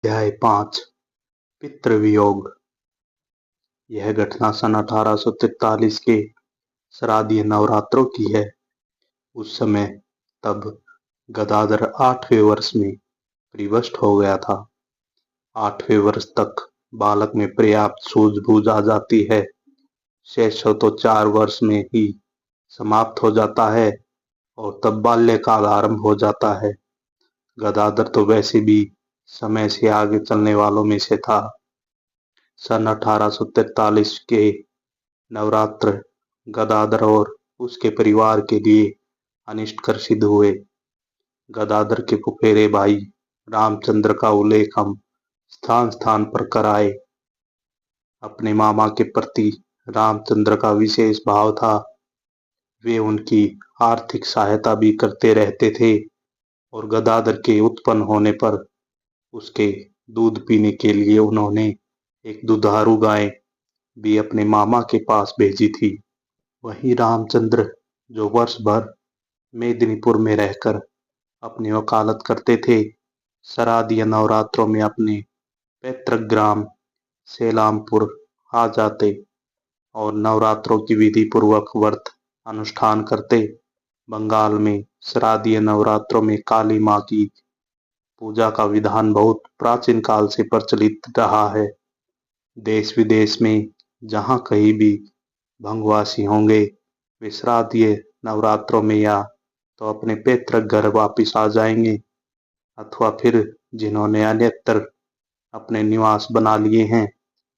अध्याय 5 पितृवियोग। यह घटना सन 1843 के शारदीय नवरात्रों की है। उस समय तब गदाधर 8वें वर्ष में प्रविष्ट हो गया था। 8वें वर्ष तक बालक में पर्याप्त सूझबूझ आ जाती है। शैशव तो 4 वर्ष में ही समाप्त हो जाता है और तब बाल्यकाल आरंभ हो जाता है। गदाधर तो वैसे भी समय से आगे चलने वालों में से था। सन 1843 के नवरात्र गदाधर और उसके परिवार के लिए अनिष्टकर सिद्ध हुए। गदाधर के फुफेरे भाई रामचंद्र का उल्लेख हम स्थान स्थान पर कराए। अपने मामा के प्रति रामचंद्र का विशेष भाव था। वे उनकी आर्थिक सहायता भी करते रहते थे और गदाधर के उत्पन्न होने पर उसके दूध पीने के लिए उन्होंने एक दुधारू गाय भी अपने मामा के पास भेजी थी। वहीं रामचंद्र, जो वर्ष भर मेदिनीपुर में रहकर अपनी वकालत करते थे, शारदीय नवरात्रों में अपने पैतृक ग्राम सेलामपुर आ जाते और नवरात्रों की विधि पूर्वक व्रत अनुष्ठान करते। बंगाल में शारदीय नवरात्रों में काली माँ की पूजा का विधान बहुत प्राचीन काल से प्रचलित रहा है। देश विदेश में जहाँ कहीं भी भंगवासी होंगे, वे शारदीय नवरात्रों में या तो अपने पैतृक घर वापिस आ जाएंगे अथवा फिर जिन्होंने अन्यत्र अपने निवास बना लिए हैं,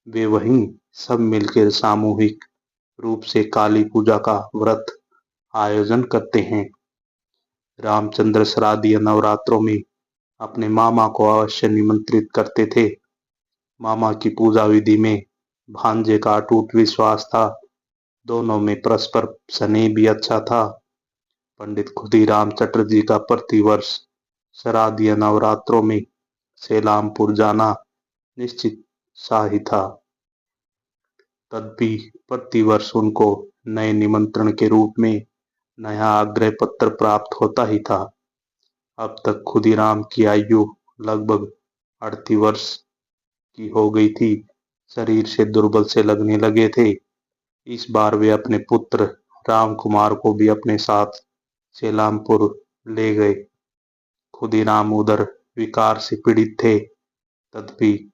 वे वहीं सब मिलकर सामूहिक रूप से काली पूजा का व्रत आयोजन करते हैं। रामचंद्र शारदीय नवरात्रों में अपने मामा को अवश्य निमंत्रित करते थे। मामा की पूजा विधि में भांजे का अटूट विश्वास था। दोनों में परस्पर स्नेह भी अच्छा था। पंडित खुदीराम चटर्जी का प्रतिवर्ष शारदीय नवरात्रों में सेलामपुर जाना निश्चित सा ही था। तदपि प्रतिवर्ष उनको नए निमंत्रण के रूप में नया आग्रह पत्र प्राप्त होता ही था। अब तक खुदीराम की आयु लगभग 38 वर्ष की हो गई थी। शरीर से दुर्बल से लगने लगे थे। इस बार वे अपने पुत्र राम कुमार को भी अपने साथ सेलामपुर ले गए। खुदीराम उधर विकार से पीड़ित थे, तदपि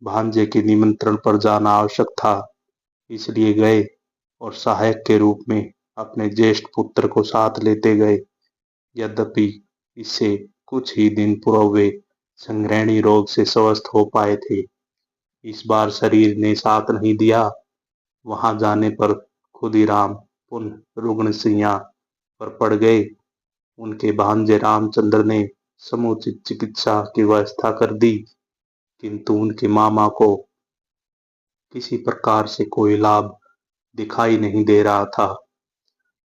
भांजे के निमंत्रण पर जाना आवश्यक था, इसलिए गए और सहायक के रूप में अपने ज्येष्ठ पुत्र को साथ लेते गए। यद्यपि इससे कुछ ही दिन पूर्व वे संग्रहणी रोग से स्वस्थ हो पाए थे। इस बार शरीर ने साथ नहीं दिया। वहां जाने पर खुदीराम पुनः रुग्णशैया पर पड़ गए। उनके भांजे रामचंद्र ने समुचित चिकित्सा की व्यवस्था कर दी, किंतु उनके मामा को किसी प्रकार से कोई लाभ दिखाई नहीं दे रहा था।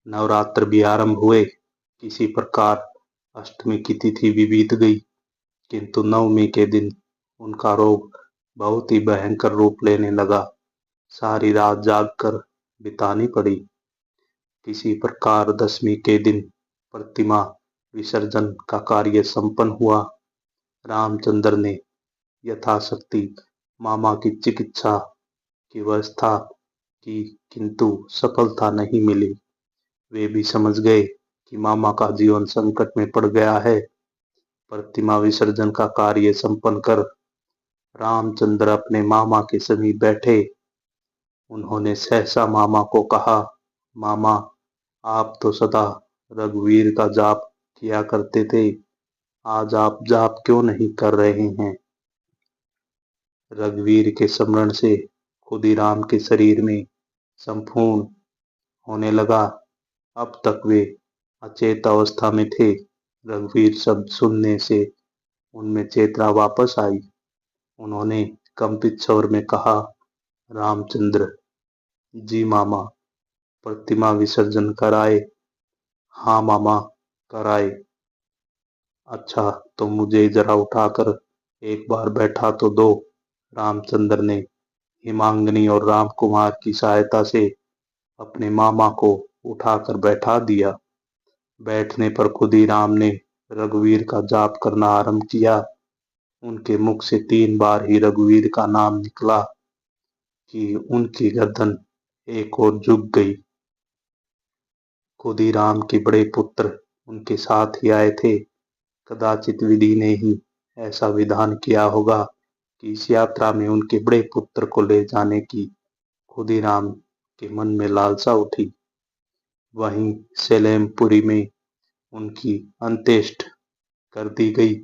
नवरात्र भी आरंभ हुए। किसी प्रकार अष्टमी की तिथि भी बीत गई, किंतु नवमी के दिन उनका रोग बहुत ही भयंकर रूप लेने लगा। सारी रात जागकर बितानी पड़ी। किसी प्रकार दशमी के दिन प्रतिमा विसर्जन का कार्य संपन्न हुआ। रामचंद्र ने यथाशक्ति मामा की चिकित्सा की व्यवस्था की, किंतु सफलता नहीं मिली। वे भी समझ गए कि मामा का जीवन संकट में पड़ गया है। प्रतिमा विसर्जन का कार्य संपन्न कर रामचंद्र अपने मामा के समीप बैठे। उन्होंने सहसा मामा को कहा, मामा, आप तो सदा रघुवीर का जाप किया करते थे, आज आप जाप क्यों नहीं कर रहे हैं? रघुवीर के स्मरण से खुदीराम के शरीर में संपूर्ण होने लगा। अब तक वे अचेत अवस्था में थे। रघुवीर शब्द सुनने से उनमें चेतना वापस आई। उन्होंने कंपित स्वर में कहा, रामचंद्र जी मामा, प्रतिमा विसर्जन कराए? हाँ मामा, कराए। अच्छा, तो मुझे जरा उठाकर एक बार बैठा तो दो। रामचंद्र ने हिमांगनी और रामकुमार की सहायता से अपने मामा को उठाकर बैठा दिया। बैठने पर खुदीराम ने रघुवीर का जाप करना आरंभ किया। उनके मुख से 3 बार ही रघुवीर का नाम निकला कि उनकी गर्दन एक ओर झुक गई। खुदीराम के बड़े पुत्र उनके साथ ही आए थे। कदाचित विधि ने ही ऐसा विधान किया होगा कि इस यात्रा में उनके बड़े पुत्र को ले जाने की खुदीराम के मन में लालसा उठी। वहीं सलेमपुरी में उनकी अंत्येष्टि कर दी गई।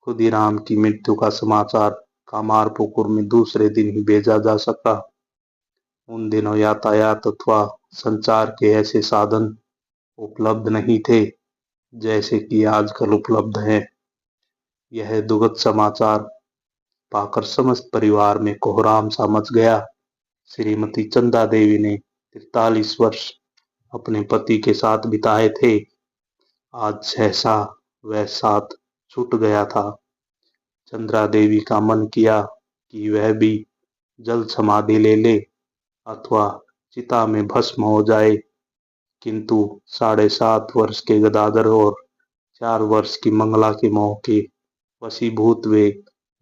खुदीराम की मृत्यु का समाचार कामारपुकुर में दूसरे दिन ही भेजा जा सका। उन दिनों यातायात अथवा संचार के ऐसे साधन उपलब्ध नहीं थे जैसे कि आजकल उपलब्ध हैं। यह दुखद समाचार पाकर समस्त परिवार में कोहराम सा मच गया। श्रीमती चंदा देवी ने 43 वर्ष अपने पति के साथ बिताए थे। आज सहसा वह साथ छूट गया था। चंद्रा देवी का मन किया कि वह भी जल समाधि ले ले अथवा चिता में भस्म हो जाए, किंतु 7.5 वर्ष के गदाधर और 4 वर्ष की मंगला के मोह के वशीभूत वे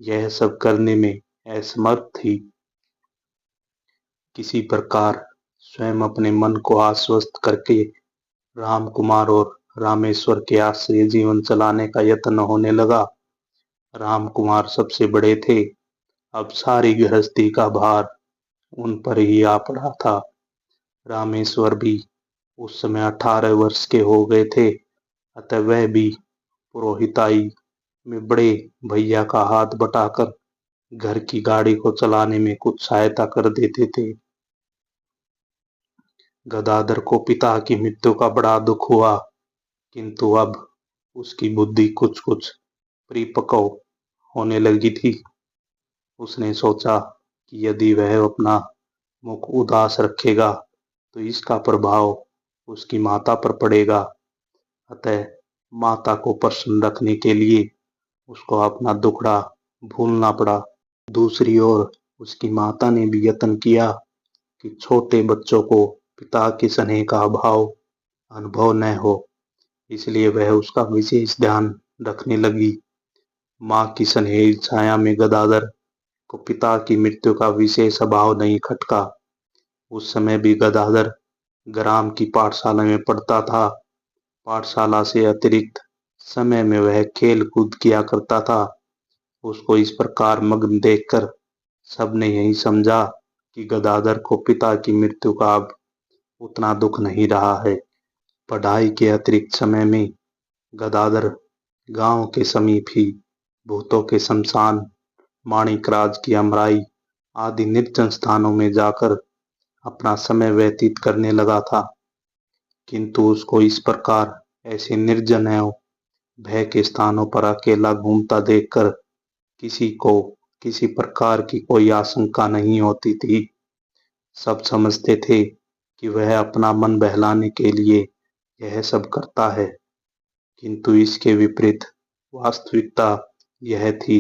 यह सब करने में असमर्थ थी। किसी प्रकार स्वयं अपने मन को आश्वस्त करके रामकुमार और रामेश्वर के आश्रय जीवन चलाने का यत्न होने लगा। रामकुमार सबसे बड़े थे। अब सारी गृहस्थी का भार उन पर ही आ पड़ा था। रामेश्वर भी उस समय 18 वर्ष के हो गए थे, अतः वह भी पुरोहिताई में बड़े भैया का हाथ बटाकर घर की गाड़ी को चलाने में कुछ सहायता कर देते थे। गदाधर को पिता की मृत्यु का बड़ा दुख हुआ, किंतु अब उसकी बुद्धि कुछ कुछ परिपक्व होने लगी थी। उसने सोचा कि यदि वह अपना मुख उदास रखेगा तो इसका प्रभाव उसकी माता पर पड़ेगा। अतः माता को प्रसन्न रखने के लिए उसको अपना दुखड़ा भूलना पड़ा। दूसरी ओर उसकी माता ने भी यत्न किया कि छोटे बच्चों को पिता के स्नेह का अभाव अनुभव न हो, इसलिए वह उसका विशेष ध्यान रखने लगी। माँ की स्नेह छाया में गदाधर को पिता की मृत्यु का विशेष अभाव नहीं खटका। उस समय भी गदाधर ग्राम की पाठशाला में पढ़ता था। पाठशाला से अतिरिक्त समय में वह खेल कूद किया करता था। उसको इस प्रकार मग्न देखकर सबने यही समझा कि गदाधर को पिता की मृत्यु का अब उतना दुख नहीं रहा है। पढ़ाई के अतिरिक्त समय में गदाधर गांव के समीप ही भूतों के शमशान, माणिकराज की अमराई आदि निर्जन स्थानों में जाकर अपना समय व्यतीत करने लगा था। किंतु उसको इस प्रकार ऐसे निर्जन एवं भय के स्थानों पर अकेला घूमता देखकर किसी को किसी प्रकार की कोई आशंका नहीं होती थी। सब समझते थे कि वह अपना मन बहलाने के लिए यह सब करता है, किंतु इसके विपरीत वास्तविकता यह थी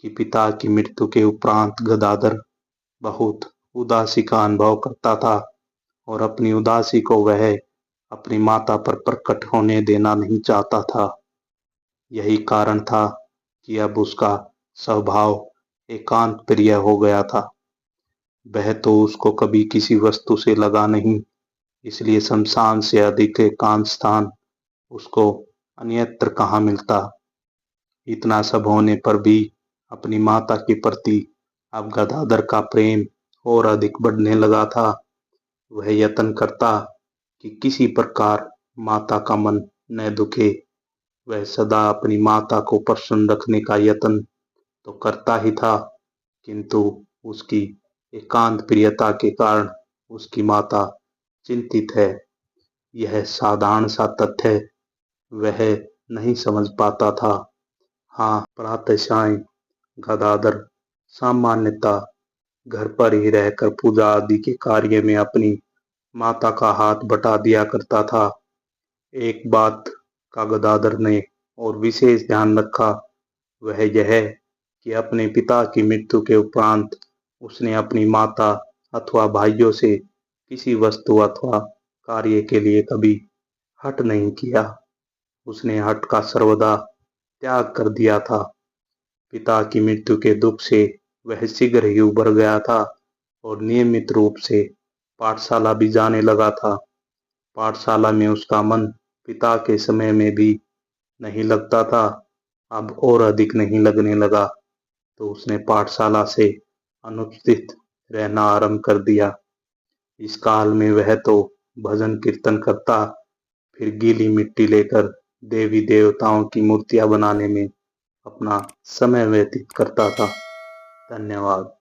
कि पिता की मृत्यु के उपरांत गदाधर बहुत उदासी का अनुभव करता था और अपनी उदासी को वह अपनी माता पर प्रकट होने देना नहीं चाहता था। यही कारण था कि अब उसका स्वभाव एकांत प्रिय हो गया था। वह तो उसको कभी किसी वस्तु से लगा नहीं, इसलिए शमशान से अधिक एकांत स्थान उसको अन्यत्र कहाँ मिलता। इतना सब होने पर भी अपनी माता के प्रति अब गदाधर का प्रेम और अधिक बढ़ने लगा था। वह यत्न करता कि किसी प्रकार माता का मन न दुखे। वह सदा अपनी माता को प्रसन्न रखने का यत्न तो करता ही था, किंतु उसकी एकांत प्रियता के कारण उसकी माता चिंतित है, यह साधारण सा तथ्य वह नहीं समझ पाता था। हाँ, प्रातःशाएं गदाधर सामान्यतः घर पर ही रहकर पूजा आदि के कार्य में अपनी माता का हाथ बटा दिया करता था। एक बात का गदाधर ने और विशेष ध्यान रखा, वह यह कि अपने पिता की मृत्यु के उपरांत उसने अपनी माता अथवा भाइयों से किसी वस्तु अथवा कार्य के लिए कभी हठ नहीं किया। उसने हठ का सर्वदा त्याग कर दिया था। पिता की मृत्यु के दुख से वह शीघ्र ही उबर गया था और नियमित रूप से पाठशाला भी जाने लगा था। पाठशाला में उसका मन पिता के समय में भी नहीं लगता था, अब और अधिक नहीं लगने लगा, तो उसने पाठशाला से अनुपस्थित रहना आरंभ कर दिया। इस काल में वह तो भजन कीर्तन करता, फिर गीली मिट्टी लेकर देवी देवताओं की मूर्तियां बनाने में अपना समय व्यतीत करता था। धन्यवाद।